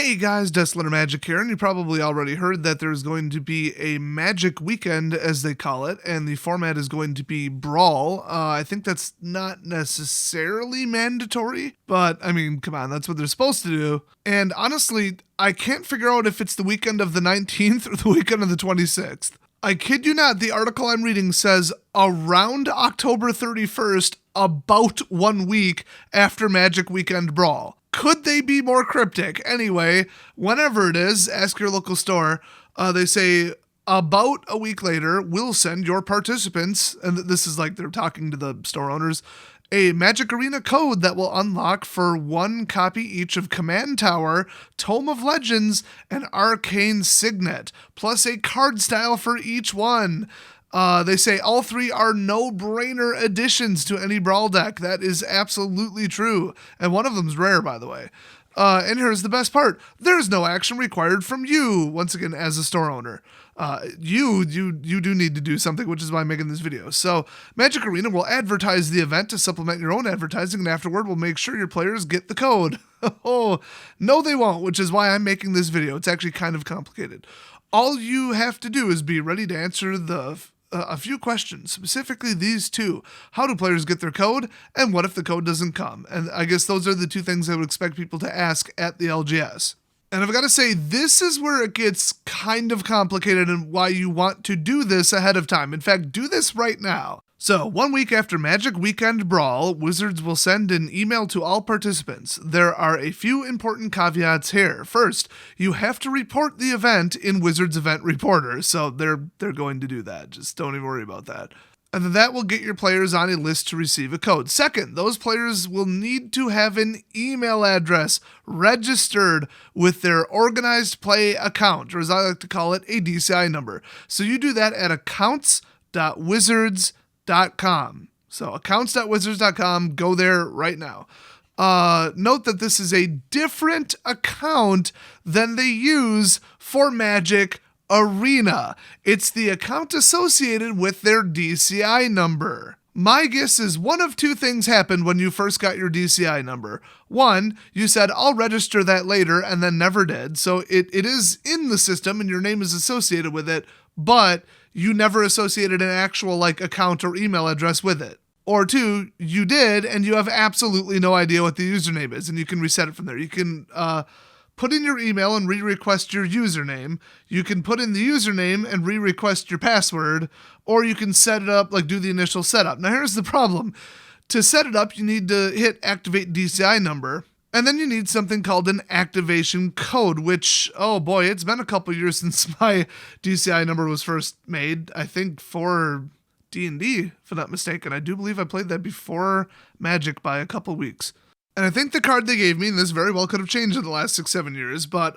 Hey guys, Deslater Magic here, and you probably already heard that there's going to be a Magic Weekend, as they call it, and the format is going to be Brawl. I think that's not necessarily mandatory, but I mean, come on, that's what they're supposed to do. And honestly, I can't figure out if it's the weekend of the 19th or the weekend of the 26th. I kid you not, the article I'm reading says around October 31st, about 1 week after Magic Weekend Brawl. Could they be more cryptic? Anyway, whenever it is, ask your local store. They say about a week later, we'll send your participants, and this is like they're talking to the store owners, a Magic Arena code that will unlock for 1 copy each of Command Tower, Tome of Legends, and Arcane Signet, plus a card style for each one. They say all 3 are no-brainer additions to any Brawl deck. That is absolutely true. And one of them's rare, by the way. And here's the best part. There's no action required from you, once again, as a store owner. You do need to do something, which is why I'm making this video. So Magic Arena will advertise the event to supplement your own advertising, and afterward we'll make sure your players get the code. Oh, no they won't, which is why I'm making this video. It's actually kind of complicated. All you have to do is be ready to answer a few questions, specifically these 2. How do players get their code? And what if the code doesn't come? And I guess those are the 2 things I would expect people to ask at the LGS. And I've got to say, this is where it gets kind of complicated and why you want to do this ahead of time. In fact, do this right now. So, 1 week after Magic Weekend Brawl, Wizards will send an email to all participants. There are a few important caveats here. First, you have to report the event in Wizards Event Reporter, so they're going to do that. Just don't even worry about that. And then that will get your players on a list to receive a code. Second, those players will need to have an email address registered with their organized play account, or as I like to call it, a DCI number. So you do that at accounts.wizards.com. So accounts.wizards.com, go there right now. Note that this is a different account than they use for Magic Arena. It's the account associated with their DCI number. My guess is one of 2 things happened when you first got your DCI number. 1, you said, I'll register that later, and then never did. So it is in the system and your name is associated with it, but you never associated an actual account or email address with it. Or 2, you did, and you have absolutely no idea what the username is, and you can reset it from there. You can put in your email and re-request your username. You can put in the username and re-request your password, or you can set it up, do the initial setup. Now here's the problem. To set it up, you need to hit Activate DCI Number, and then you need something called an activation code, which, oh boy, it's been a couple years since my DCI number was first made. I think for D&D, if I'm not mistaken. I do believe I played that before Magic by a couple weeks. And I think the card they gave me, and this very well could have changed in the last 6-7 years, but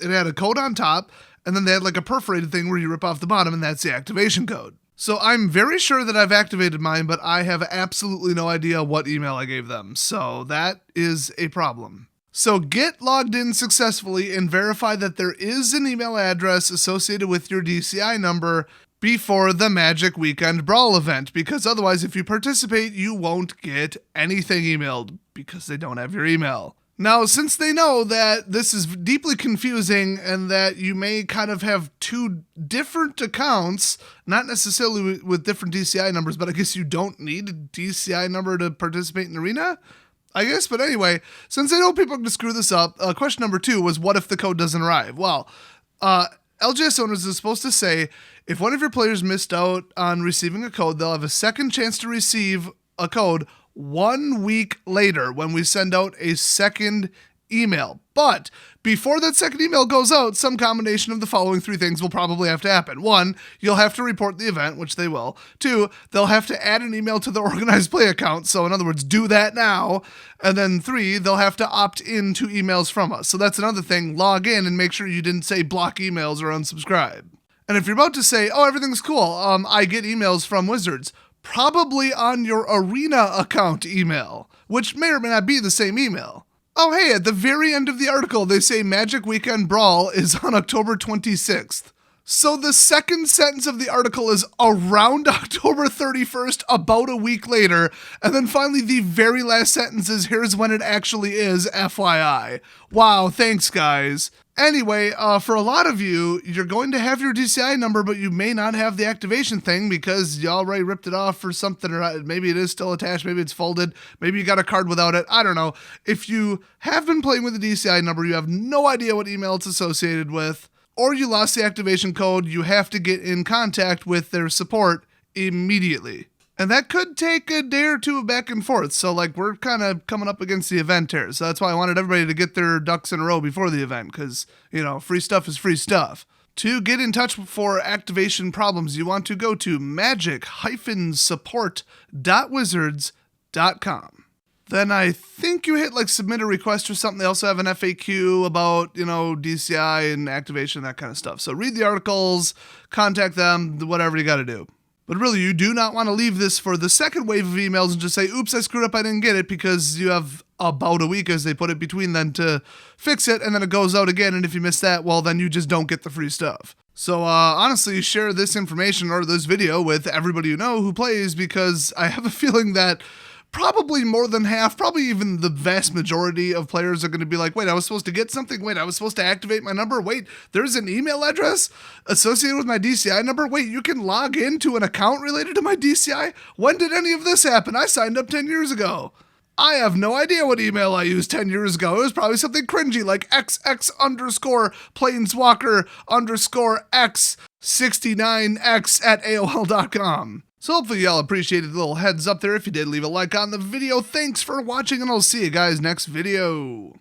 it had a code on top, and then they had a perforated thing where you rip off the bottom, and that's the activation code. So I'm very sure that I've activated mine, but I have absolutely no idea what email I gave them. So that is a problem. So get logged in successfully and verify that there is an email address associated with your DCI number before the Magic Weekend Brawl event, because otherwise if you participate, you won't get anything emailed because they don't have your email. Now, since they know that this is deeply confusing and that you may kind of have 2 different accounts, not necessarily with different DCI numbers, but I guess you don't need a DCI number to participate in Arena, I guess. But anyway, since I know people are going to screw this up, question number 2 was, what if the code doesn't arrive? Well, LGS owners is supposed to say, if one of your players missed out on receiving a code, they'll have a second chance to receive a code 1 week later when we send out a second email. But before that second email goes out, some combination of the following 3 things will probably have to happen. 1, you'll have to report the event, which they will. 2, they'll have to add an email to the organized play account. So in other words, do that now. And then 3, they'll have to opt in to emails from us. So that's another thing. Log in and make sure you didn't say block emails or unsubscribe. And if you're about to say, oh, everything's cool, I get emails from Wizards, probably on your Arena account email, which may or may not be the same email. Oh, hey, at the very end of the article, they say Magic Weekend Brawl is on October 26th. So the second sentence of the article is around October 31st, about a week later. And then finally, the very last sentence is here's when it actually is, FYI. Wow, thanks, guys. Anyway, for a lot of you, you're going to have your DCI number, but you may not have the activation thing because you already ripped it off for something, or maybe it is still attached, maybe it's folded, maybe you got a card without it, I don't know. If you have been playing with the DCI number, you have no idea what email it's associated with, or you lost the activation code, you have to get in contact with their support immediately. And that could take a day or two of back and forth. So, we're kind of coming up against the event here. So that's why I wanted everybody to get their ducks in a row before the event, because, free stuff is free stuff. To get in touch for activation problems, you want to go to magic-support.wizards.com. Then I think you hit submit a request or something. They also have an FAQ about, DCI and activation, that kind of stuff. So read the articles, contact them, whatever you got to do. But really, you do not want to leave this for the second wave of emails and just say, oops, I screwed up, I didn't get it, because you have about a week, as they put it, between then to fix it, and then it goes out again, and if you miss that, well, then you just don't get the free stuff. So honestly, share this information or this video with everybody you know who plays, because I have a feeling that probably more than half, probably even the vast majority of players are going to be like, wait, I was supposed to get something? Wait, I was supposed to activate my number? Wait, there's an email address associated with my DCI number? Wait, you can log into an account related to my DCI? When did any of this happen? I signed up 10 years ago. I have no idea what email I used 10 years ago. It was probably something cringy like xx_planeswalker_x69x@AOL.com. So hopefully y'all appreciated the little heads up there. If you did, leave a like on the video. Thanks for watching, and I'll see you guys next video.